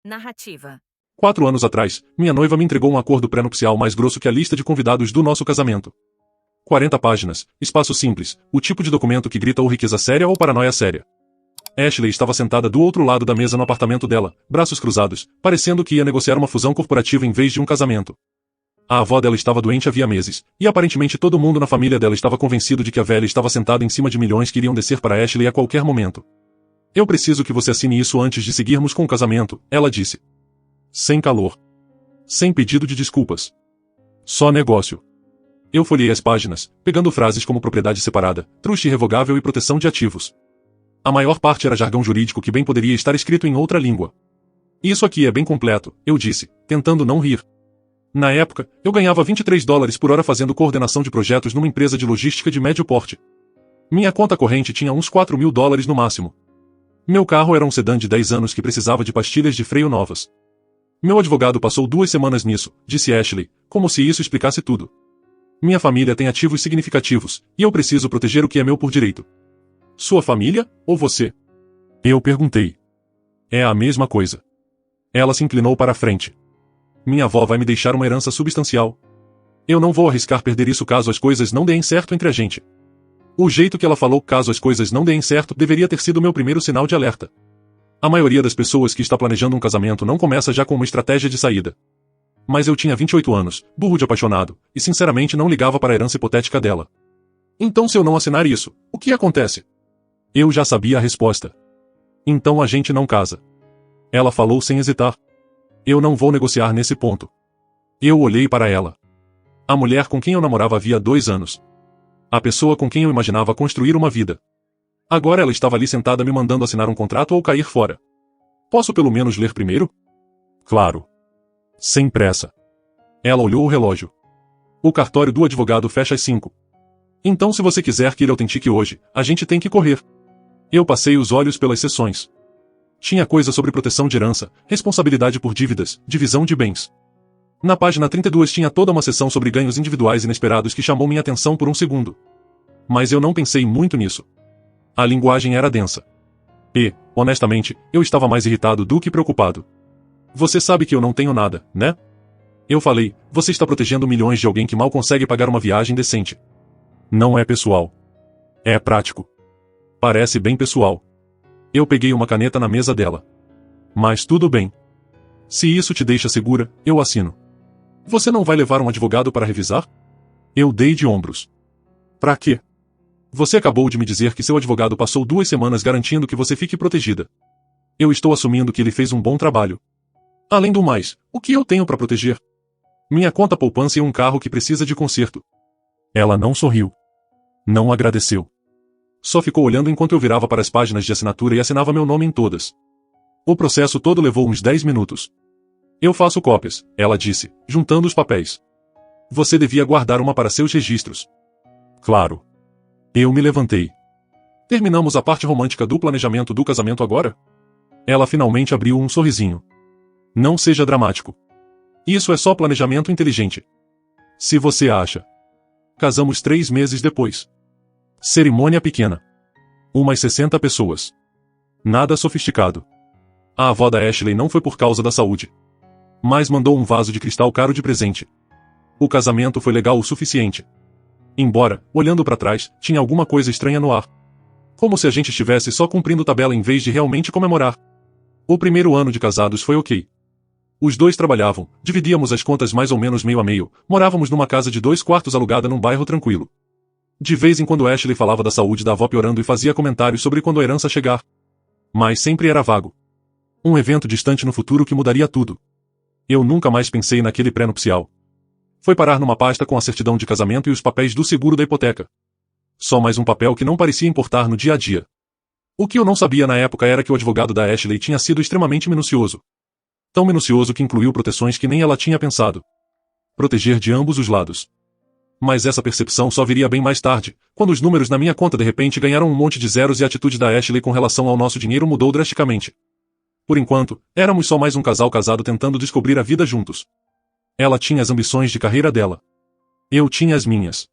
Narrativa. 4 anos atrás, minha noiva me entregou um acordo pré-nupcial mais grosso que a lista de convidados do nosso casamento. 40 páginas, espaço simples, o tipo de documento que grita ou riqueza séria ou paranoia séria. Ashley estava sentada do outro lado da mesa no apartamento dela, braços cruzados, parecendo que ia negociar uma fusão corporativa em vez de um casamento. A avó dela estava doente havia meses, e aparentemente todo mundo na família dela estava convencido de que a velha estava sentada em cima de milhões que iriam descer para Ashley a qualquer momento. Eu preciso que você assine isso antes de seguirmos com o casamento, ela disse. Sem calor. Sem pedido de desculpas. Só negócio. Eu folhei as páginas, pegando frases como propriedade separada, trust irrevogável e proteção de ativos. A maior parte era jargão jurídico que bem poderia estar escrito em outra língua. Isso aqui é bem completo, eu disse, tentando não rir. Na época, eu ganhava $23 por hora fazendo coordenação de projetos numa empresa de logística de médio porte. Minha conta corrente tinha uns $4.000 no máximo. Meu carro era um sedã de 10 anos que precisava de pastilhas de freio novas. Meu advogado passou 2 semanas nisso, disse Ashley, como se isso explicasse tudo. Minha família tem ativos significativos, e eu preciso proteger o que é meu por direito. Sua família, ou você? Eu perguntei. É a mesma coisa. Ela se inclinou para a frente. Minha avó vai me deixar uma herança substancial. Eu não vou arriscar perder isso caso as coisas não deem certo entre a gente. O jeito que ela falou caso as coisas não deem certo deveria ter sido meu primeiro sinal de alerta. A maioria das pessoas que está planejando um casamento não começa já com uma estratégia de saída. Mas eu tinha 28 anos, burro de apaixonado, e sinceramente não ligava para a herança hipotética dela. Então se eu não assinar isso, o que acontece? Eu já sabia a resposta. Então a gente não casa. Ela falou sem hesitar. Eu não vou negociar nesse ponto. Eu olhei para ela. A mulher com quem eu namorava havia 2 anos. A pessoa com quem eu imaginava construir uma vida. Agora ela estava ali sentada me mandando assinar um contrato ou cair fora. Posso pelo menos ler primeiro? Claro. Sem pressa. Ela olhou o relógio. O cartório do advogado fecha às 5. Então se você quiser que ele autentique hoje, a gente tem que correr. Eu passei os olhos pelas seções. Tinha coisa sobre proteção de herança, responsabilidade por dívidas, divisão de bens. Na página 32 tinha toda uma seção sobre ganhos individuais inesperados que chamou minha atenção por um segundo. Mas eu não pensei muito nisso. A linguagem era densa. E, honestamente, eu estava mais irritado do que preocupado. Você sabe que eu não tenho nada, né? Eu falei, você está protegendo milhões de alguém que mal consegue pagar uma viagem decente. Não é pessoal. É prático. Parece bem pessoal. Eu peguei uma caneta na mesa dela. Mas tudo bem. Se isso te deixa segura, eu assino. Você não vai levar um advogado para revisar? Eu dei de ombros. Pra quê? Você acabou de me dizer que seu advogado passou 2 semanas garantindo que você fique protegida. Eu estou assumindo que ele fez um bom trabalho. Além do mais, o que eu tenho para proteger? Minha conta poupança e um carro que precisa de conserto. Ela não sorriu. Não agradeceu. Só ficou olhando enquanto eu virava para as páginas de assinatura e assinava meu nome em todas. O processo todo levou uns 10 minutos. Eu faço cópias, ela disse, juntando os papéis. Você devia guardar uma para seus registros. Claro. Eu me levantei. Terminamos a parte romântica do planejamento do casamento agora? Ela finalmente abriu um sorrisinho. Não seja dramático. Isso é só planejamento inteligente. Se você acha. Casamos 3 meses depois. Cerimônia pequena. Umas 60 pessoas. Nada sofisticado. A avó da Ashley não foi por causa da saúde. Mas mandou um vaso de cristal caro de presente. O casamento foi legal o suficiente. Embora, olhando para trás, tinha alguma coisa estranha no ar. Como se a gente estivesse só cumprindo tabela em vez de realmente comemorar. O primeiro ano de casados foi ok. Os dois trabalhavam, dividíamos as contas mais ou menos meio a meio, morávamos numa casa de 2 quartos alugada num bairro tranquilo. De vez em quando Ashley falava da saúde da avó piorando e fazia comentários sobre quando a herança chegar. Mas sempre era vago. Um evento distante no futuro que mudaria tudo. Eu nunca mais pensei naquele pré-nupcial. Foi parar numa pasta com a certidão de casamento e os papéis do seguro da hipoteca. Só mais um papel que não parecia importar no dia a dia. O que eu não sabia na época era que o advogado da Ashley tinha sido extremamente minucioso. Tão minucioso que incluiu proteções que nem ela tinha pensado. Proteger de ambos os lados. Mas essa percepção só viria bem mais tarde, quando os números na minha conta de repente ganharam um monte de zeros e a atitude da Ashley com relação ao nosso dinheiro mudou drasticamente. Por enquanto, éramos só mais um casal casado tentando descobrir a vida juntos. Ela tinha as ambições de carreira dela. Eu tinha as minhas.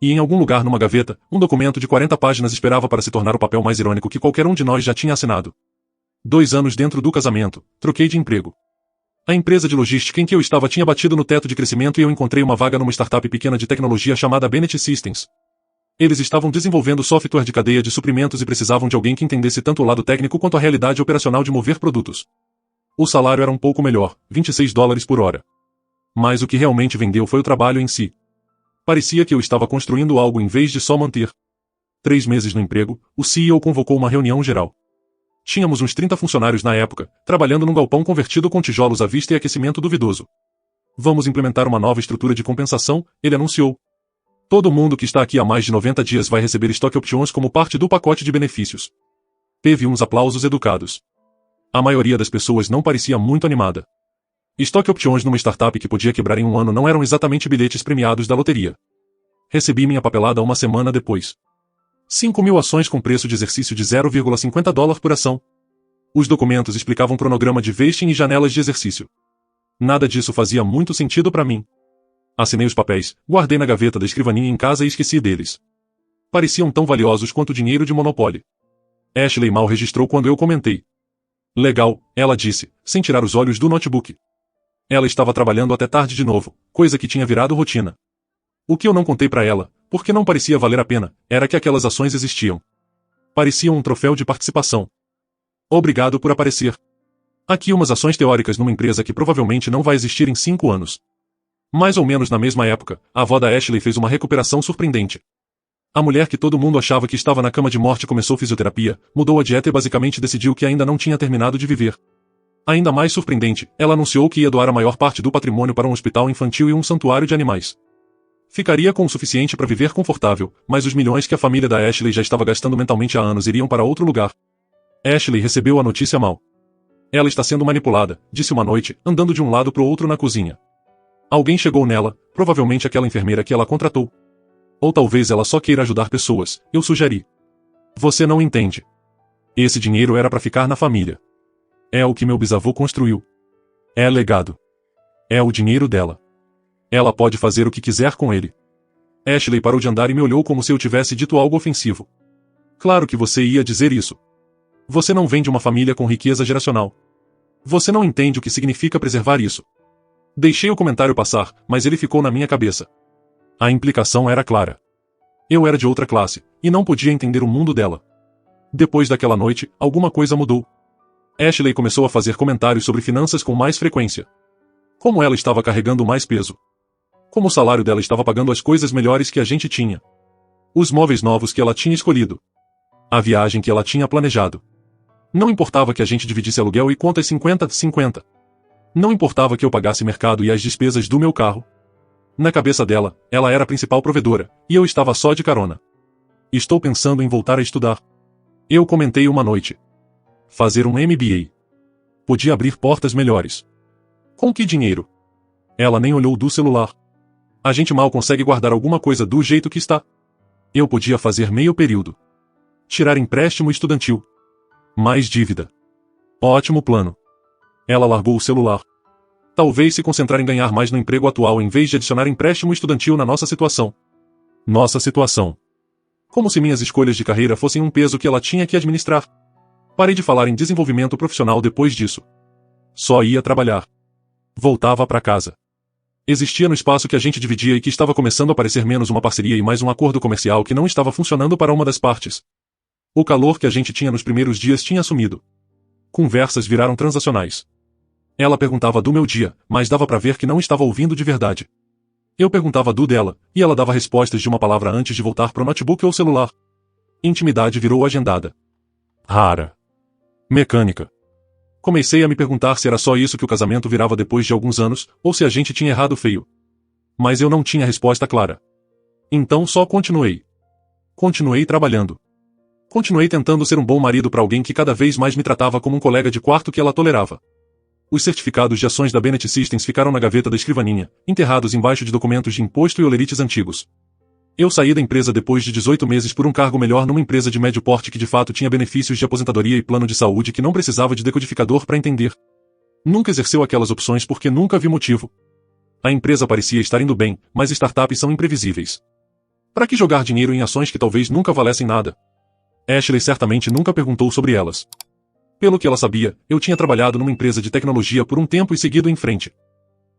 E em algum lugar numa gaveta, um documento de 40 páginas esperava para se tornar o papel mais irônico que qualquer um de nós já tinha assinado. 2 anos dentro do casamento, troquei de emprego. A empresa de logística em que eu estava tinha batido no teto de crescimento e eu encontrei uma vaga numa startup pequena de tecnologia chamada Bennett Systems. Eles estavam desenvolvendo software de cadeia de suprimentos e precisavam de alguém que entendesse tanto o lado técnico quanto a realidade operacional de mover produtos. O salário era um pouco melhor, $26 por hora. Mas o que realmente vendeu foi o trabalho em si. Parecia que eu estava construindo algo em vez de só manter. 3 meses no emprego, o CEO convocou uma reunião geral. Tínhamos uns 30 funcionários na época, trabalhando num galpão convertido com tijolos à vista e aquecimento duvidoso. Vamos implementar uma nova estrutura de compensação, ele anunciou. Todo mundo que está aqui há mais de 90 dias vai receber stock options como parte do pacote de benefícios. Teve uns aplausos educados. A maioria das pessoas não parecia muito animada. Stock options numa startup que podia quebrar em um ano não eram exatamente bilhetes premiados da loteria. Recebi minha papelada uma semana depois. 5.000 ações com preço de exercício de $0,50 por ação. Os documentos explicavam cronograma de vesting e janelas de exercício. Nada disso fazia muito sentido para mim. Assinei os papéis, guardei na gaveta da escrivaninha em casa e esqueci deles. Pareciam tão valiosos quanto o dinheiro de Monopoly. Ashley mal registrou quando eu comentei. Legal, ela disse, sem tirar os olhos do notebook. Ela estava trabalhando até tarde de novo, coisa que tinha virado rotina. O que eu não contei para ela, porque não parecia valer a pena, era que aquelas ações existiam. Pareciam um troféu de participação. Obrigado por aparecer. Aqui umas ações teóricas numa empresa que provavelmente não vai existir em 5 anos. Mais ou menos na mesma época, a avó da Ashley fez uma recuperação surpreendente. A mulher que todo mundo achava que estava na cama de morte começou fisioterapia, mudou a dieta e basicamente decidiu que ainda não tinha terminado de viver. Ainda mais surpreendente, ela anunciou que ia doar a maior parte do patrimônio para um hospital infantil e um santuário de animais. Ficaria com o suficiente para viver confortável, mas os milhões que a família da Ashley já estava gastando mentalmente há anos iriam para outro lugar. Ashley recebeu a notícia mal. Ela está sendo manipulada, disse uma noite, andando de um lado para o outro na cozinha. Alguém chegou nela, provavelmente aquela enfermeira que ela contratou. Ou talvez ela só queira ajudar pessoas, eu sugeri. Você não entende. Esse dinheiro era para ficar na família. É o que meu bisavô construiu. É legado. É o dinheiro dela. Ela pode fazer o que quiser com ele. Ashley parou de andar e me olhou como se eu tivesse dito algo ofensivo. Claro que você ia dizer isso. Você não vem de uma família com riqueza geracional. Você não entende o que significa preservar isso. Deixei o comentário passar, mas ele ficou na minha cabeça. A implicação era clara. Eu era de outra classe, e não podia entender o mundo dela. Depois daquela noite, alguma coisa mudou. Ashley começou a fazer comentários sobre finanças com mais frequência. Como ela estava carregando mais peso. Como o salário dela estava pagando as coisas melhores que a gente tinha. Os móveis novos que ela tinha escolhido. A viagem que ela tinha planejado. Não importava que a gente dividisse aluguel e contas 50-50. Não importava que eu pagasse mercado e as despesas do meu carro. Na cabeça dela, ela era a principal provedora, e eu estava só de carona. Estou pensando em voltar a estudar. Eu comentei uma noite. Fazer um MBA. Podia abrir portas melhores. Com que dinheiro? Ela nem olhou do celular. A gente mal consegue guardar alguma coisa do jeito que está. Eu podia fazer meio período. Tirar empréstimo estudantil. Mais dívida. Ótimo plano. Ela largou o celular. Talvez se concentrar em ganhar mais no emprego atual em vez de adicionar empréstimo estudantil na nossa situação. Nossa situação. Como se minhas escolhas de carreira fossem um peso que ela tinha que administrar. Parei de falar em desenvolvimento profissional depois disso. Só ia trabalhar. Voltava para casa. Existia no espaço que a gente dividia e que estava começando a parecer menos uma parceria e mais um acordo comercial que não estava funcionando para uma das partes. O calor que a gente tinha nos primeiros dias tinha sumido. Conversas viraram transacionais. Ela perguntava do meu dia, mas dava para ver que não estava ouvindo de verdade. Eu perguntava do dela, e ela dava respostas de uma palavra antes de voltar pro notebook ou celular. Intimidade virou agendada. Rara. Mecânica. Comecei a me perguntar se era só isso que o casamento virava depois de alguns anos, ou se a gente tinha errado feio. Mas eu não tinha resposta clara. Então só continuei. Continuei trabalhando. Continuei tentando ser um bom marido para alguém que cada vez mais me tratava como um colega de quarto que ela tolerava. Os certificados de ações da Bennett Systems ficaram na gaveta da escrivaninha, enterrados embaixo de documentos de imposto e olerites antigos. Eu saí da empresa depois de 18 meses por um cargo melhor numa empresa de médio porte que de fato tinha benefícios de aposentadoria e plano de saúde que não precisava de decodificador para entender. Nunca exerceu aquelas opções porque nunca vi motivo. A empresa parecia estar indo bem, mas startups são imprevisíveis. Para que jogar dinheiro em ações que talvez nunca valessem nada? Ashley certamente nunca perguntou sobre elas. Pelo que ela sabia, eu tinha trabalhado numa empresa de tecnologia por um tempo e seguido em frente.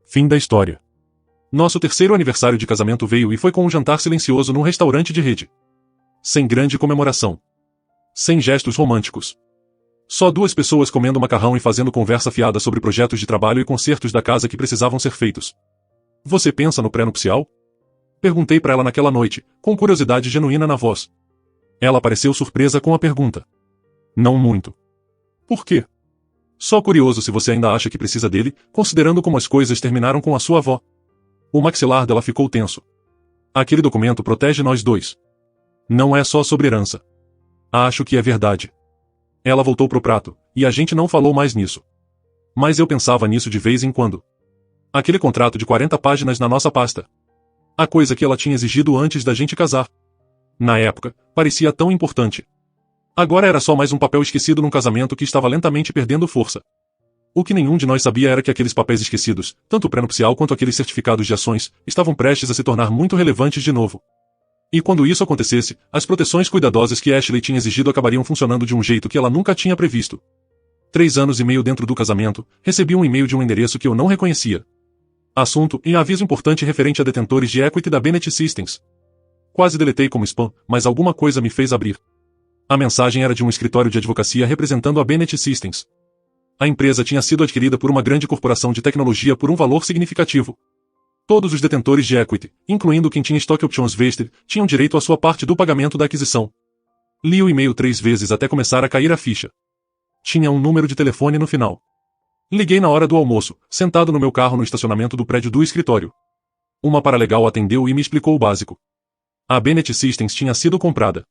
Fim da história. Nosso terceiro aniversário de casamento veio e foi com um jantar silencioso num restaurante de rede. Sem grande comemoração. Sem gestos românticos. Só duas pessoas comendo macarrão e fazendo conversa fiada sobre projetos de trabalho e consertos da casa que precisavam ser feitos. Você pensa no pré-nupcial? Perguntei para ela naquela noite, com curiosidade genuína na voz. Ela pareceu surpresa com a pergunta. Não muito. Por quê? Só curioso se você ainda acha que precisa dele, considerando como as coisas terminaram com a sua avó. O maxilar dela ficou tenso. Aquele documento protege nós dois. Não é só sobre herança. Acho que é verdade. Ela voltou pro prato, e a gente não falou mais nisso. Mas eu pensava nisso de vez em quando. Aquele contrato de 40 páginas na nossa pasta. A coisa que ela tinha exigido antes da gente casar. Na época, parecia tão importante. Agora era só mais um papel esquecido num casamento que estava lentamente perdendo força. O que nenhum de nós sabia era que aqueles papéis esquecidos, tanto o pré-nupcial quanto aqueles certificados de ações, estavam prestes a se tornar muito relevantes de novo. E quando isso acontecesse, as proteções cuidadosas que Ashley tinha exigido acabariam funcionando de um jeito que ela nunca tinha previsto. 3 anos e meio dentro do casamento, recebi um e-mail de um endereço que eu não reconhecia. Assunto e aviso importante referente a detentores de equity da Bennett Systems. Quase deletei como spam, mas alguma coisa me fez abrir. A mensagem era de um escritório de advocacia representando a Bennett Systems. A empresa tinha sido adquirida por uma grande corporação de tecnologia por um valor significativo. Todos os detentores de equity, incluindo quem tinha stock options vested, tinham direito à sua parte do pagamento da aquisição. Li o e-mail 3 vezes até começar a cair a ficha. Tinha um número de telefone no final. Liguei na hora do almoço, sentado no meu carro no estacionamento do prédio do escritório. Uma paralegal atendeu e me explicou o básico. A Bennett Systems tinha sido comprada.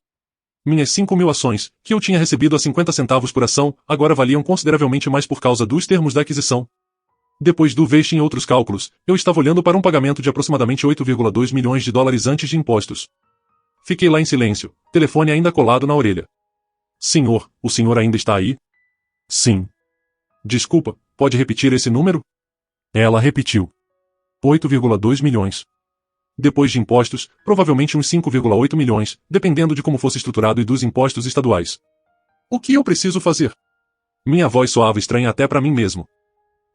Minhas 5.000 ações, que eu tinha recebido a 50 centavos por ação, agora valiam consideravelmente mais por causa dos termos da aquisição. Depois do vesting e outros cálculos, eu estava olhando para um pagamento de aproximadamente 8,2 milhões de dólares antes de impostos. Fiquei lá em silêncio, telefone ainda colado na orelha. Senhor, o senhor ainda está aí? Sim. Desculpa, pode repetir esse número? Ela repetiu. 8,2 milhões. Depois de impostos, provavelmente uns 5,8 milhões, dependendo de como fosse estruturado e dos impostos estaduais. O que eu preciso fazer? Minha voz soava estranha até para mim mesmo.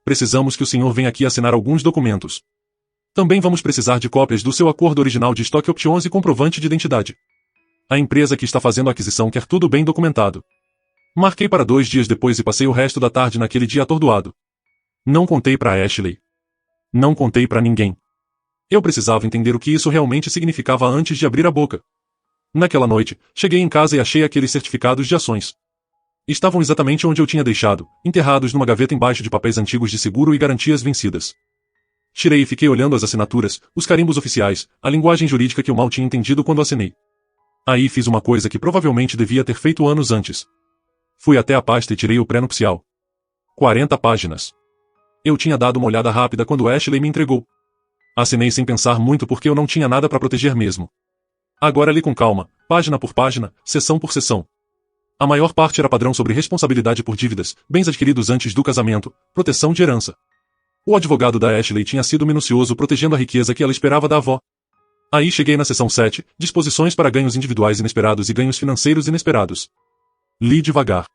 Precisamos que o senhor venha aqui assinar alguns documentos. Também vamos precisar de cópias do seu acordo original de stock options e comprovante de identidade. A empresa que está fazendo a aquisição quer tudo bem documentado. Marquei para 2 dias depois e passei o resto da tarde naquele dia atordoado. Não contei para Ashley. Não contei para ninguém. Eu precisava entender o que isso realmente significava antes de abrir a boca. Naquela noite, cheguei em casa e achei aqueles certificados de ações. Estavam exatamente onde eu tinha deixado, enterrados numa gaveta embaixo de papéis antigos de seguro e garantias vencidas. Tirei e fiquei olhando as assinaturas, os carimbos oficiais, a linguagem jurídica que eu mal tinha entendido quando assinei. Aí fiz uma coisa que provavelmente devia ter feito anos antes. Fui até a pasta e tirei o pré-nupcial. 40 páginas. Eu tinha dado uma olhada rápida quando Ashley me entregou. Assinei sem pensar muito porque eu não tinha nada para proteger mesmo. Agora li com calma, página por página, seção por seção. A maior parte era padrão sobre responsabilidade por dívidas, bens adquiridos antes do casamento, proteção de herança. O advogado da Ashley tinha sido minucioso protegendo a riqueza que ela esperava da avó. Aí cheguei na seção 7, disposições para ganhos individuais inesperados e ganhos financeiros inesperados. Li devagar.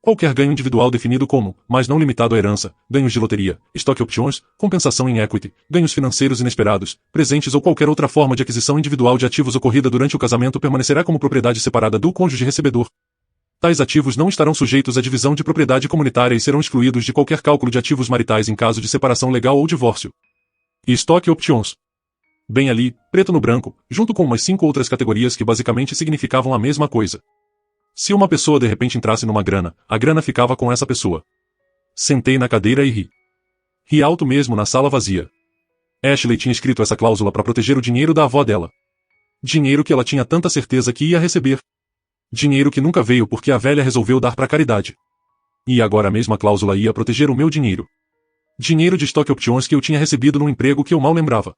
Qualquer ganho individual definido como, mas não limitado à herança, ganhos de loteria, stock options, compensação em equity, ganhos financeiros inesperados, presentes ou qualquer outra forma de aquisição individual de ativos ocorrida durante o casamento permanecerá como propriedade separada do cônjuge recebedor. Tais ativos não estarão sujeitos à divisão de propriedade comunitária e serão excluídos de qualquer cálculo de ativos maritais em caso de separação legal ou divórcio. E stock options. Bem ali, preto no branco, junto com umas 5 outras categorias que basicamente significavam a mesma coisa. Se uma pessoa de repente entrasse numa grana, a grana ficava com essa pessoa. Sentei na cadeira e ri. Ri alto mesmo na sala vazia. Ashley tinha escrito essa cláusula para proteger o dinheiro da avó dela. Dinheiro que ela tinha tanta certeza que ia receber. Dinheiro que nunca veio porque a velha resolveu dar para caridade. E agora a mesma cláusula ia proteger o meu dinheiro. Dinheiro de stock options que eu tinha recebido num emprego que eu mal lembrava.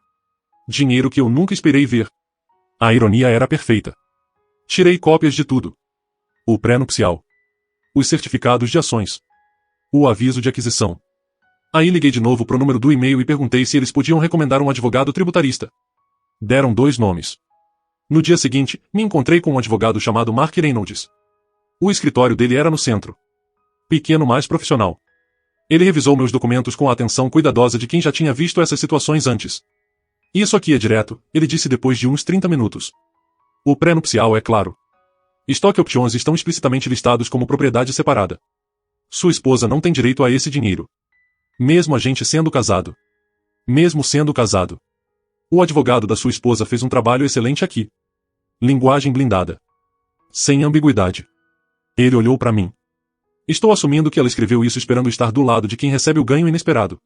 Dinheiro que eu nunca esperei ver. A ironia era perfeita. Tirei cópias de tudo. O pré-nupcial. Os certificados de ações. O aviso de aquisição. Aí liguei de novo pro número do e-mail e perguntei se eles podiam recomendar um advogado tributarista. Deram 2 nomes. No dia seguinte, me encontrei com um advogado chamado Mark Reynolds. O escritório dele era no centro. pequeno mais profissional. Ele revisou meus documentos com a atenção cuidadosa de quem já tinha visto essas situações antes. Isso aqui é direto, ele disse depois de uns 30 minutos. O pré-nupcial é claro. Stock options estão explicitamente listados como propriedade separada. Sua esposa não tem direito a esse dinheiro. Mesmo a gente sendo casado. Mesmo sendo casado. O advogado da sua esposa fez um trabalho excelente aqui. Linguagem blindada. Sem ambiguidade. Ele olhou para mim. Estou assumindo que ela escreveu isso esperando estar do lado de quem recebe o ganho inesperado.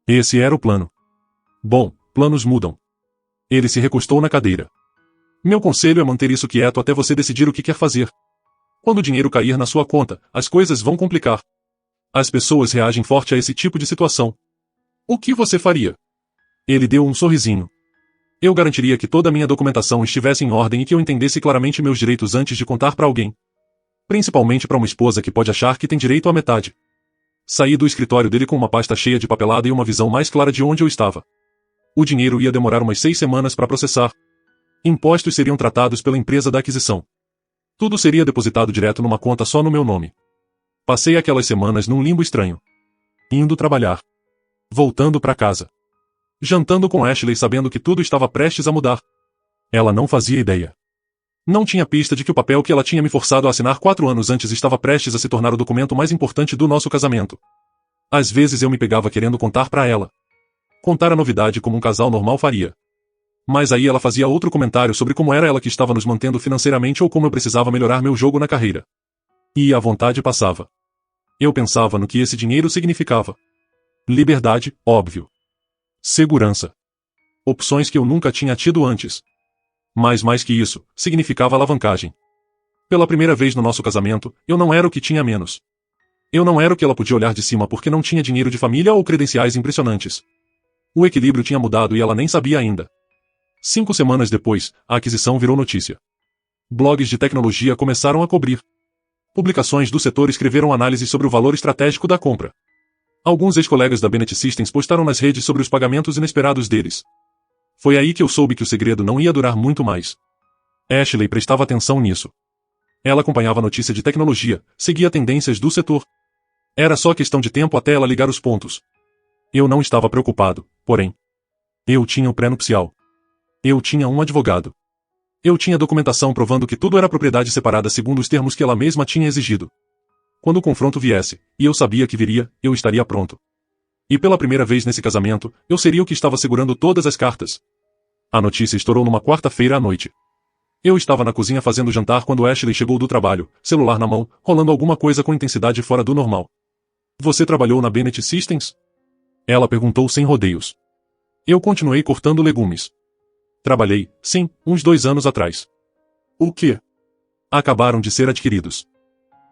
Esse era o plano. Bom, planos mudam. Ele se recostou na cadeira. Meu conselho é manter isso quieto até você decidir o que quer fazer. Quando o dinheiro cair na sua conta, as coisas vão complicar. As pessoas reagem forte a esse tipo de situação. O que você faria? Ele deu um sorrisinho. Eu garantiria que toda a minha documentação estivesse em ordem e que eu entendesse claramente meus direitos antes de contar para alguém. Principalmente para uma esposa que pode achar que tem direito à metade. Saí do escritório dele com uma pasta cheia de papelada e uma visão mais clara de onde eu estava. O dinheiro ia demorar umas 6 semanas para processar. Impostos seriam tratados pela empresa da aquisição. Tudo seria depositado direto numa conta só no meu nome. Passei aquelas semanas num limbo estranho. Indo trabalhar. Voltando para casa. Jantando com Ashley sabendo que tudo estava prestes a mudar. Ela não fazia ideia. Não tinha pista de que o papel que ela tinha me forçado a assinar 4 anos antes estava prestes a se tornar o documento mais importante do nosso casamento. Às vezes eu me pegava querendo contar para ela. Contar a novidade como um casal normal faria. Mas aí ela fazia outro comentário sobre como era ela que estava nos mantendo financeiramente ou como eu precisava melhorar meu jogo na carreira. E a vontade passava. Eu pensava no que esse dinheiro significava. Liberdade, óbvio. Segurança. Opções que eu nunca tinha tido antes. Mas mais que isso, significava alavancagem. Pela primeira vez no nosso casamento, eu não era o que tinha menos. Eu não era o que ela podia olhar de cima porque não tinha dinheiro de família ou credenciais impressionantes. O equilíbrio tinha mudado e ela nem sabia ainda. 5 semanas depois, a aquisição virou notícia. Blogs de tecnologia começaram a cobrir. Publicações do setor escreveram análises sobre o valor estratégico da compra. Alguns ex-colegas da Bennett Systems postaram nas redes sobre os pagamentos inesperados deles. Foi aí que eu soube que o segredo não ia durar muito mais. Ashley prestava atenção nisso. Ela acompanhava a notícia de tecnologia, seguia tendências do setor. Era só questão de tempo até ela ligar os pontos. Eu não estava preocupado, porém. Eu tinha o pré-nupcial. Eu tinha um advogado. Eu tinha documentação provando que tudo era propriedade separada segundo os termos que ela mesma tinha exigido. Quando o confronto viesse, e eu sabia que viria, eu estaria pronto. E pela primeira vez nesse casamento, eu seria o que estava segurando todas as cartas. A notícia estourou numa quarta-feira à noite. Eu estava na cozinha fazendo jantar quando Ashley chegou do trabalho, celular na mão, rolando alguma coisa com intensidade fora do normal. Você trabalhou na Bennett Systems? Ela perguntou sem rodeios. Eu continuei cortando legumes. Trabalhei, sim, uns 2 anos atrás. O quê? Acabaram de ser adquiridos.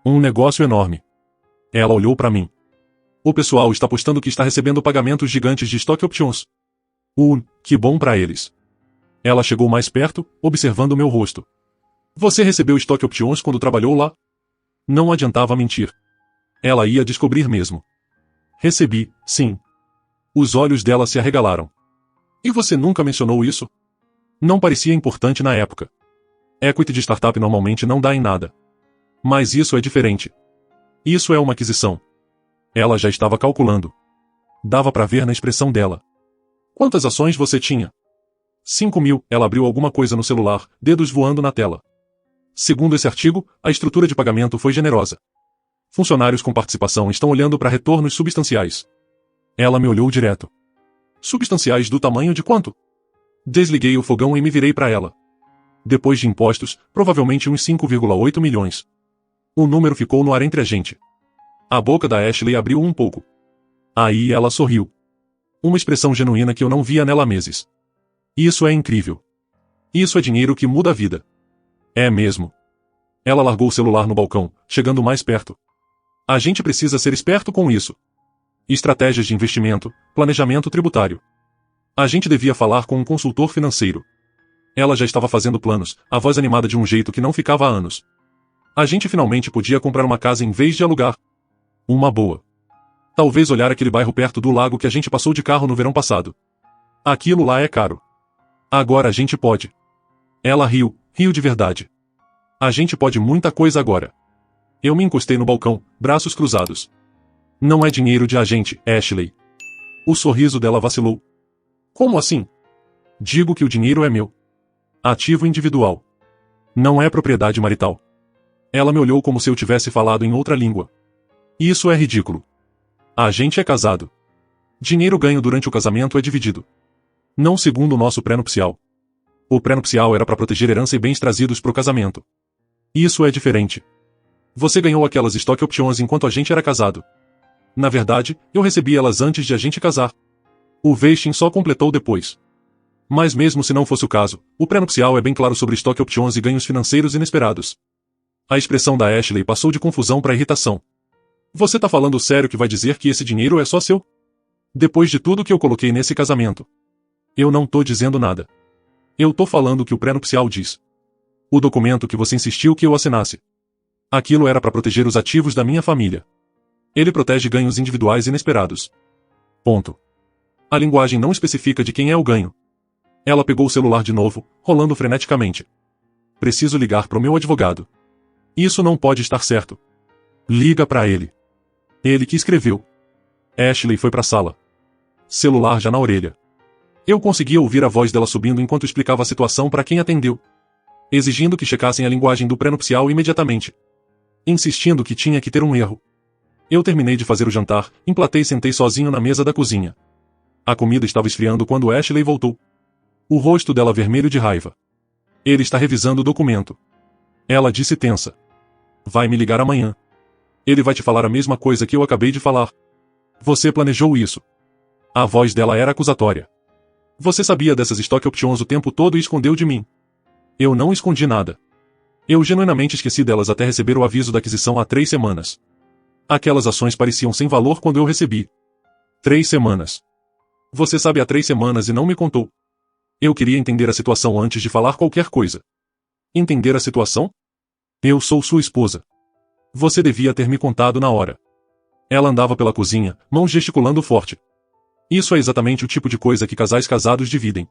Um negócio enorme. Ela olhou para mim. O pessoal está postando que está recebendo pagamentos gigantes de stock options. Que bom para eles. Ela chegou mais perto, observando meu rosto. Você recebeu stock options quando trabalhou lá? Não adiantava mentir. Ela ia descobrir mesmo. Recebi, sim. Os olhos dela se arregalaram. E você nunca mencionou isso? Não parecia importante na época. Equity de startup normalmente não dá em nada. Mas isso é diferente. Isso é uma aquisição. Ela já estava calculando. Dava para ver na expressão dela. Quantas ações você tinha? 5.000, ela abriu alguma coisa no celular, dedos voando na tela. Segundo esse artigo, a estrutura de pagamento foi generosa. Funcionários com participação estão olhando para retornos substanciais. Ela me olhou direto. Substanciais do tamanho de quanto? Desliguei o fogão e me virei para ela. Depois de impostos, provavelmente uns 5,8 milhões. O número ficou no ar entre a gente. A boca da Ashley abriu um pouco. Aí ela sorriu. Uma expressão genuína que eu não via nela há meses. Isso é incrível. Isso é dinheiro que muda a vida. É mesmo. Ela largou o celular no balcão, chegando mais perto. A gente precisa ser esperto com isso. Estratégias de investimento, planejamento tributário. A gente devia falar com um consultor financeiro. Ela já estava fazendo planos, a voz animada de um jeito que não ficava há anos. A gente finalmente podia comprar uma casa em vez de alugar. Uma boa. Talvez olhar aquele bairro perto do lago que a gente passou de carro no verão passado. Aquilo lá é caro. Agora a gente pode. Ela riu de verdade. A gente pode muita coisa agora. Eu me encostei no balcão, braços cruzados. Não é dinheiro de agente, Ashley. O sorriso dela vacilou. Como assim? Digo que o dinheiro é meu. Ativo individual. Não é propriedade marital. Ela me olhou como se eu tivesse falado em outra língua. Isso é ridículo. A gente é casado. Dinheiro ganho durante o casamento é dividido. Não segundo o nosso pré-nupcial. O pré-nupcial era para proteger herança e bens trazidos pro casamento. Isso é diferente. Você ganhou aquelas stock options enquanto a gente era casado. Na verdade, eu recebi elas antes de a gente casar. O vesting só completou depois. Mas mesmo se não fosse o caso, o pré-nupcial é bem claro sobre stock options e ganhos financeiros inesperados. A expressão da Ashley passou de confusão para irritação. Você tá falando sério que vai dizer que esse dinheiro é só seu? Depois de tudo que eu coloquei nesse casamento. Eu não tô dizendo nada. Eu tô falando o que o pré-nupcial diz. O documento que você insistiu que eu assinasse. Aquilo era para proteger os ativos da minha família. Ele protege ganhos individuais inesperados. Ponto. A linguagem não especifica de quem é o ganho. Ela pegou o celular de novo, rolando freneticamente. Preciso ligar pro meu advogado. Isso não pode estar certo. Liga pra ele. Ele que escreveu. Ashley foi pra sala. Celular já na orelha. Eu conseguia ouvir a voz dela subindo enquanto explicava a situação para quem atendeu. Exigindo que checassem a linguagem do pré-nupcial imediatamente. Insistindo que tinha que ter um erro. Eu terminei de fazer o jantar, emplatei e sentei sozinho na mesa da cozinha. A comida estava esfriando quando Ashley voltou. O rosto dela vermelho de raiva. Ele está revisando o documento. Ela disse tensa. Vai me ligar amanhã. Ele vai te falar a mesma coisa que eu acabei de falar. Você planejou isso. A voz dela era acusatória. Você sabia dessas stock options o tempo todo e escondeu de mim. Eu não escondi nada. Eu genuinamente esqueci delas até receber o aviso da aquisição há 3 semanas. Aquelas ações pareciam sem valor quando eu recebi. 3 semanas. Você sabe há 3 semanas e não me contou. Eu queria entender a situação antes de falar qualquer coisa. Entender a situação? Eu sou sua esposa. Você devia ter me contado na hora. Ela andava pela cozinha, mãos gesticulando forte. Isso é exatamente o tipo de coisa que casais casados dividem.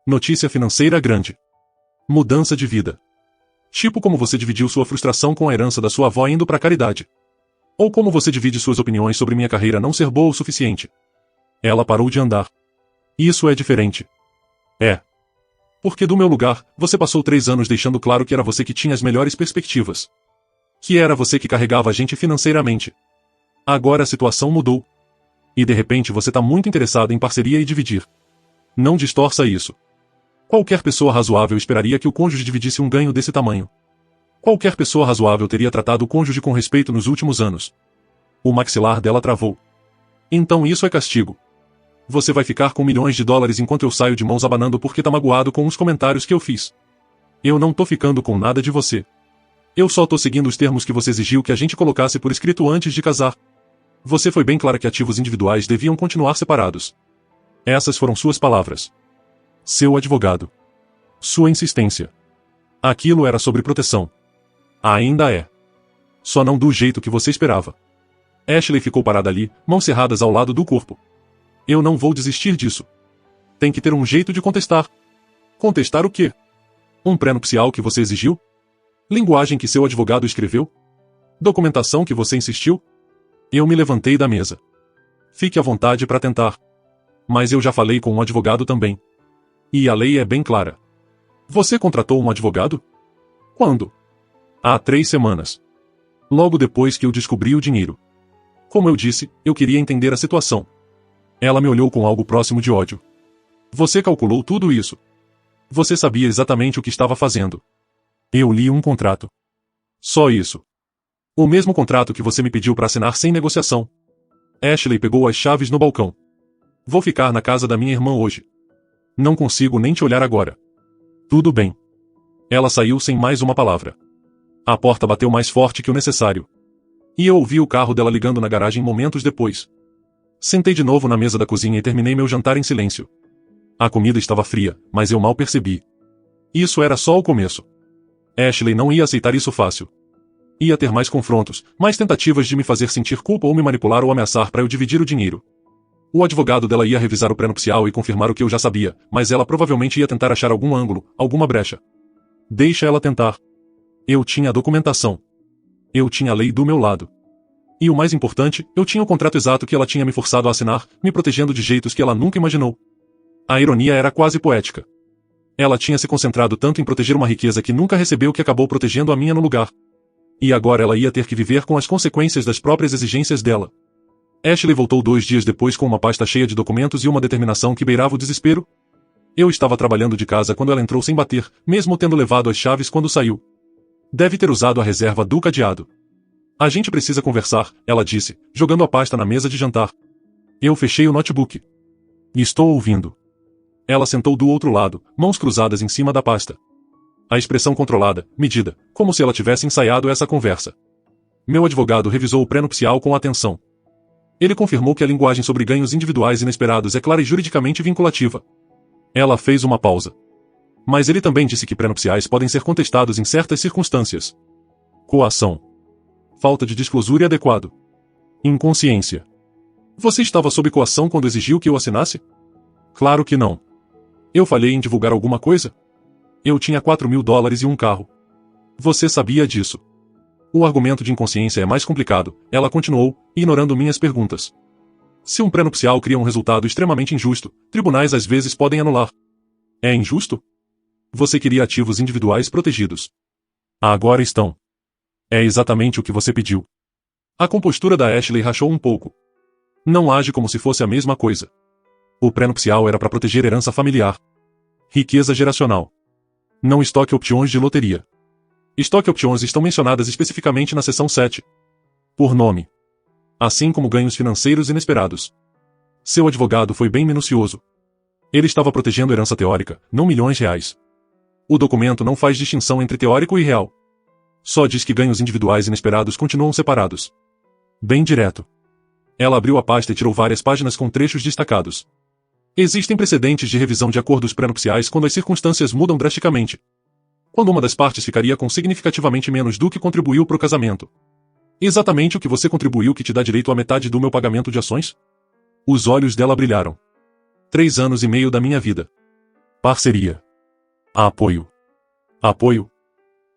Notícia financeira grande. Mudança de vida. Tipo como você dividiu sua frustração com a herança da sua avó indo pra caridade. Ou como você divide suas opiniões sobre minha carreira não ser boa o suficiente. Ela parou de andar. Isso é diferente. É. Porque do meu lugar, você passou 3 anos deixando claro que era você que tinha as melhores perspectivas. Que era você que carregava a gente financeiramente. Agora a situação mudou. E de repente você tá muito interessado em parceria e dividir. Não distorça isso. Qualquer pessoa razoável esperaria que o cônjuge dividisse um ganho desse tamanho. Qualquer pessoa razoável teria tratado o cônjuge com respeito nos últimos anos. O maxilar dela travou. Então isso é castigo. Você vai ficar com milhões de dólares enquanto eu saio de mãos abanando porque tá magoado com os comentários que eu fiz. Eu não tô ficando com nada de você. Eu só tô seguindo os termos que você exigiu que a gente colocasse por escrito antes de casar. Você foi bem clara que ativos individuais deviam continuar separados. Essas foram suas palavras. Seu advogado. Sua insistência. Aquilo era sobre proteção. Ainda é. Só não do jeito que você esperava. Ashley ficou parada ali, mãos cerradas ao lado do corpo. Eu não vou desistir disso. Tem que ter um jeito de contestar. Contestar o quê? Um pré-nupcial que você exigiu? Linguagem que seu advogado escreveu? Documentação que você insistiu? Eu me levantei da mesa. Fique à vontade para tentar. Mas eu já falei com um advogado também. E a lei é bem clara. Você contratou um advogado? Quando? Há 3 semanas. Logo depois que eu descobri o dinheiro. Como eu disse, eu queria entender a situação. Ela me olhou com algo próximo de ódio. Você calculou tudo isso. Você sabia exatamente o que estava fazendo. Eu li um contrato. Só isso. O mesmo contrato que você me pediu para assinar sem negociação. Ashley pegou as chaves no balcão. Vou ficar na casa da minha irmã hoje. Não consigo nem te olhar agora. Tudo bem. Ela saiu sem mais uma palavra. A porta bateu mais forte que o necessário. E eu ouvi o carro dela ligando na garagem momentos depois. Sentei de novo na mesa da cozinha e terminei meu jantar em silêncio. A comida estava fria, mas eu mal percebi. Isso era só o começo. Ashley não ia aceitar isso fácil. Ia ter mais confrontos, mais tentativas de me fazer sentir culpa ou me manipular ou ameaçar para eu dividir o dinheiro. O advogado dela ia revisar o pré-nupcial e confirmar o que eu já sabia, mas ela provavelmente ia tentar achar algum ângulo, alguma brecha. Deixa ela tentar. Eu tinha a documentação. Eu tinha a lei do meu lado. E o mais importante, eu tinha o contrato exato que ela tinha me forçado a assinar, me protegendo de jeitos que ela nunca imaginou. A ironia era quase poética. Ela tinha se concentrado tanto em proteger uma riqueza que nunca recebeu que acabou protegendo a minha no lugar. E agora ela ia ter que viver com as consequências das próprias exigências dela. Ashley voltou 2 dias depois com uma pasta cheia de documentos e uma determinação que beirava o desespero. Eu estava trabalhando de casa quando ela entrou sem bater, mesmo tendo levado as chaves quando saiu. Deve ter usado a reserva do cadeado. A gente precisa conversar, ela disse, jogando a pasta na mesa de jantar. Eu fechei o notebook. Estou ouvindo. Ela sentou do outro lado, mãos cruzadas em cima da pasta. A expressão controlada, medida, como se ela tivesse ensaiado essa conversa. Meu advogado revisou o pré-nupcial com atenção. Ele confirmou que a linguagem sobre ganhos individuais inesperados é clara e juridicamente vinculativa. Ela fez uma pausa. Mas ele também disse que pré-nupciais podem ser contestados em certas circunstâncias. Coação. Falta de disclosure adequado. Inconsciência. Você estava sob coação quando exigiu que eu assinasse? Claro que não. Eu falhei em divulgar alguma coisa? Eu tinha $4.000 e um carro. Você sabia disso. O argumento de inconsciência é mais complicado, ela continuou, ignorando minhas perguntas. Se um pré-nupcial cria um resultado extremamente injusto, tribunais às vezes podem anular. É injusto? Você queria ativos individuais protegidos. Agora estão. É exatamente o que você pediu. A compostura da Ashley rachou um pouco. Não age como se fosse a mesma coisa. O pré-nupcial era para proteger herança familiar. Riqueza geracional. Não estoque opções de loteria. Estoque opções estão mencionadas especificamente na seção 7. Por nome. Assim como ganhos financeiros inesperados. Seu advogado foi bem minucioso. Ele estava protegendo herança teórica, não milhões de reais. O documento não faz distinção entre teórico e real. Só diz que ganhos individuais inesperados continuam separados. Bem direto. Ela abriu a pasta e tirou várias páginas com trechos destacados. Existem precedentes de revisão de acordos pré-nupciais quando as circunstâncias mudam drasticamente. Quando uma das partes ficaria com significativamente menos do que contribuiu para o casamento. Exatamente o que você contribuiu que te dá direito à metade do meu pagamento de ações? Os olhos dela brilharam. 3 anos e meio da minha vida. Parceria. Apoio. Apoio.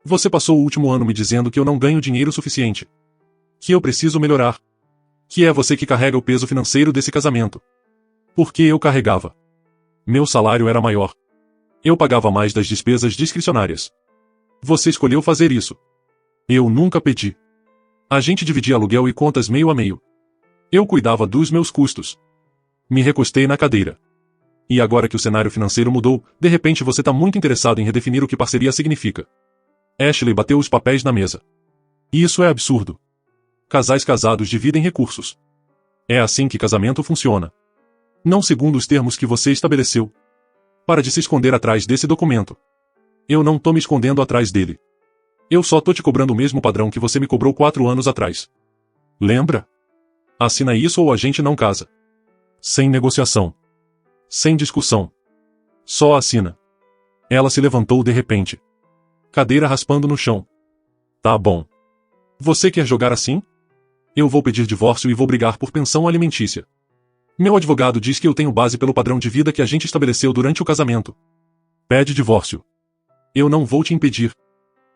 Você passou o último ano me dizendo que eu não ganho dinheiro suficiente. Que eu preciso melhorar. Que é você que carrega o peso financeiro desse casamento. Porque eu carregava. Meu salário era maior. Eu pagava mais das despesas discricionárias. Você escolheu fazer isso. Eu nunca pedi. A gente dividia aluguel e contas meio a meio. Eu cuidava dos meus custos. Me recostei na cadeira. E agora que o cenário financeiro mudou, de repente você está muito interessado em redefinir o que parceria significa. Ashley bateu os papéis na mesa. Isso é absurdo. Casais casados dividem recursos. É assim que casamento funciona. Não segundo os termos que você estabeleceu. Para de se esconder atrás desse documento. Eu não tô me escondendo atrás dele. Eu só tô te cobrando o mesmo padrão que você me cobrou 4 anos atrás. Lembra? Assina isso ou a gente não casa. Sem negociação. Sem discussão. Só assina. Ela se levantou de repente. Cadeira raspando no chão. Tá bom. Você quer jogar assim? Eu vou pedir divórcio e vou brigar por pensão alimentícia. Meu advogado diz que eu tenho base pelo padrão de vida que a gente estabeleceu durante o casamento. Pede divórcio. Eu não vou te impedir.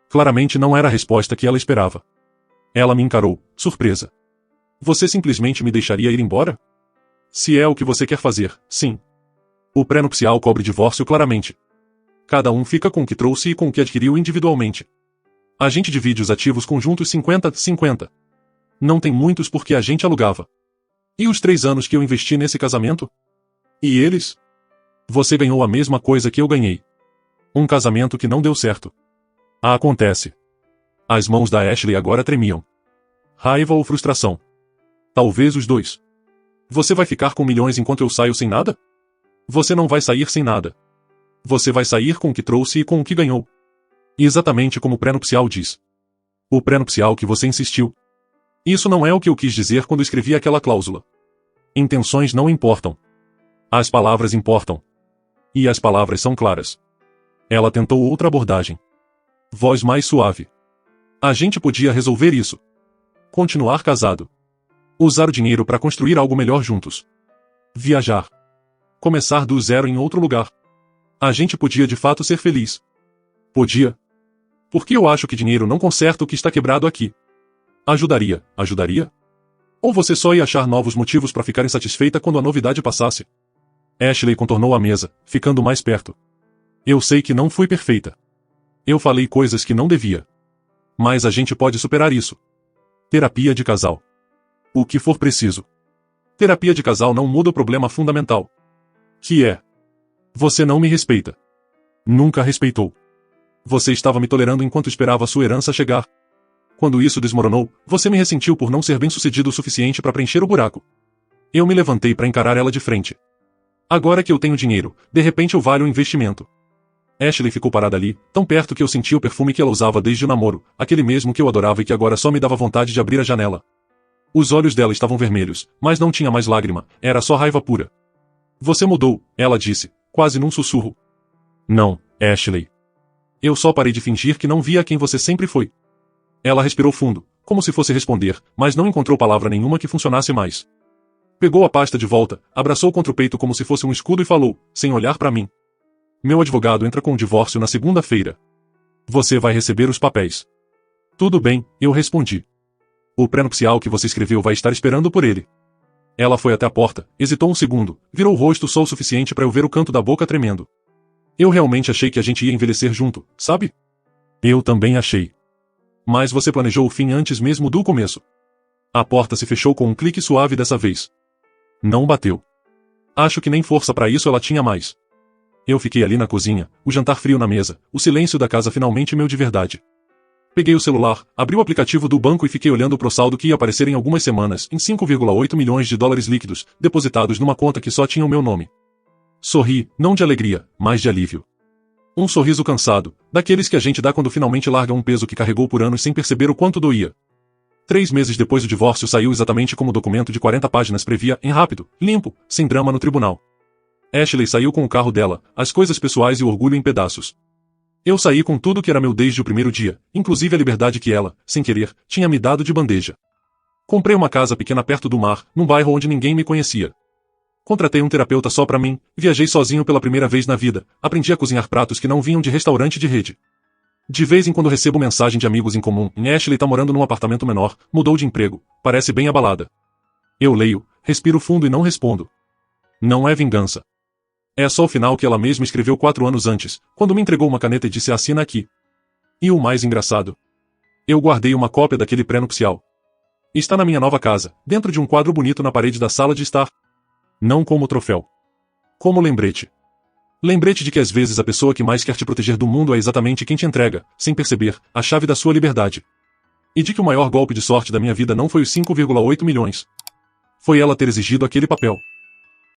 Claramente não era a resposta que ela esperava. Ela me encarou, surpresa. Você simplesmente me deixaria ir embora? Se é o que você quer fazer, sim. O pré-nupcial cobre divórcio claramente. Cada um fica com o que trouxe e com o que adquiriu individualmente. A gente divide os ativos conjuntos 50-50. Não tem muitos porque a gente alugava. E os 3 anos que eu investi nesse casamento? E eles? Você ganhou a mesma coisa que eu ganhei. Um casamento que não deu certo. Acontece. As mãos da Ashley agora tremiam. Raiva ou frustração? Talvez os dois. Você vai ficar com milhões enquanto eu saio sem nada? Você não vai sair sem nada. Você vai sair com o que trouxe e com o que ganhou. Exatamente como o pré-nupcial diz. O pré-nupcial que você insistiu. Isso não é o que eu quis dizer quando escrevi aquela cláusula. Intenções não importam. As palavras importam. E as palavras são claras. Ela tentou outra abordagem. Voz mais suave. A gente podia resolver isso. Continuar casado. Usar o dinheiro para construir algo melhor juntos. Viajar. Começar do zero em outro lugar. A gente podia de fato ser feliz. Podia. Porque eu acho que dinheiro não conserta o que está quebrado aqui. Ajudaria, ajudaria? Ou você só ia achar novos motivos para ficar insatisfeita quando a novidade passasse? Ashley contornou a mesa, ficando mais perto. Eu sei que não fui perfeita. Eu falei coisas que não devia. Mas a gente pode superar isso. Terapia de casal. O que for preciso. Terapia de casal não muda o problema fundamental. Que é: você não me respeita. Nunca respeitou. Você estava me tolerando enquanto esperava a sua herança chegar. Quando isso desmoronou, você me ressentiu por não ser bem-sucedido o suficiente para preencher o buraco. Eu me levantei para encarar ela de frente. Agora que eu tenho dinheiro, de repente eu valho um investimento. Ashley ficou parada ali, tão perto que eu senti o perfume que ela usava desde o namoro, aquele mesmo que eu adorava e que agora só me dava vontade de abrir a janela. Os olhos dela estavam vermelhos, mas não tinha mais lágrima, era só raiva pura. Você mudou, ela disse, quase num sussurro. Não, Ashley. Eu só parei de fingir que não via quem você sempre foi. Ela respirou fundo, como se fosse responder, mas não encontrou palavra nenhuma que funcionasse mais. Pegou a pasta de volta, abraçou contra o peito como se fosse um escudo e falou, sem olhar para mim. Meu advogado entra com o divórcio na segunda-feira. Você vai receber os papéis. Tudo bem, eu respondi. O pré-nupcial que você escreveu vai estar esperando por ele. Ela foi até a porta, hesitou um segundo, virou o rosto só o suficiente para eu ver o canto da boca tremendo. Eu realmente achei que a gente ia envelhecer junto, sabe? Eu também achei. Mas você planejou o fim antes mesmo do começo. A porta se fechou com um clique suave dessa vez. Não bateu. Acho que nem força para isso ela tinha mais. Eu fiquei ali na cozinha, o jantar frio na mesa, o silêncio da casa finalmente meu de verdade. Peguei o celular, abri o aplicativo do banco e fiquei olhando pro saldo que ia aparecer em algumas semanas, em 5,8 milhões de dólares líquidos, depositados numa conta que só tinha o meu nome. Sorri, não de alegria, mas de alívio. Um sorriso cansado, daqueles que a gente dá quando finalmente larga um peso que carregou por anos sem perceber o quanto doía. 3 meses depois o divórcio saiu exatamente como o documento de 40 páginas previa, em rápido, limpo, sem drama no tribunal. Ashley saiu com o carro dela, as coisas pessoais e o orgulho em pedaços. Eu saí com tudo que era meu desde o primeiro dia, inclusive a liberdade que ela, sem querer, tinha me dado de bandeja. Comprei uma casa pequena perto do mar, num bairro onde ninguém me conhecia. Contratei um terapeuta só pra mim, viajei sozinho pela primeira vez na vida, aprendi a cozinhar pratos que não vinham de restaurante de rede. De vez em quando recebo mensagem de amigos em comum, Ashley tá morando num apartamento menor, mudou de emprego, parece bem abalada. Eu leio, respiro fundo e não respondo. Não é vingança. É só o final que ela mesma escreveu 4 anos antes, quando me entregou uma caneta e disse assina aqui. E o mais engraçado? Eu guardei uma cópia daquele pré-nupcial. Está na minha nova casa, dentro de um quadro bonito na parede da sala de estar. Não como troféu. Como lembrete. Lembrete de que às vezes a pessoa que mais quer te proteger do mundo é exatamente quem te entrega, sem perceber, a chave da sua liberdade. E de que o maior golpe de sorte da minha vida não foi os 5,8 milhões. Foi ela ter exigido aquele papel.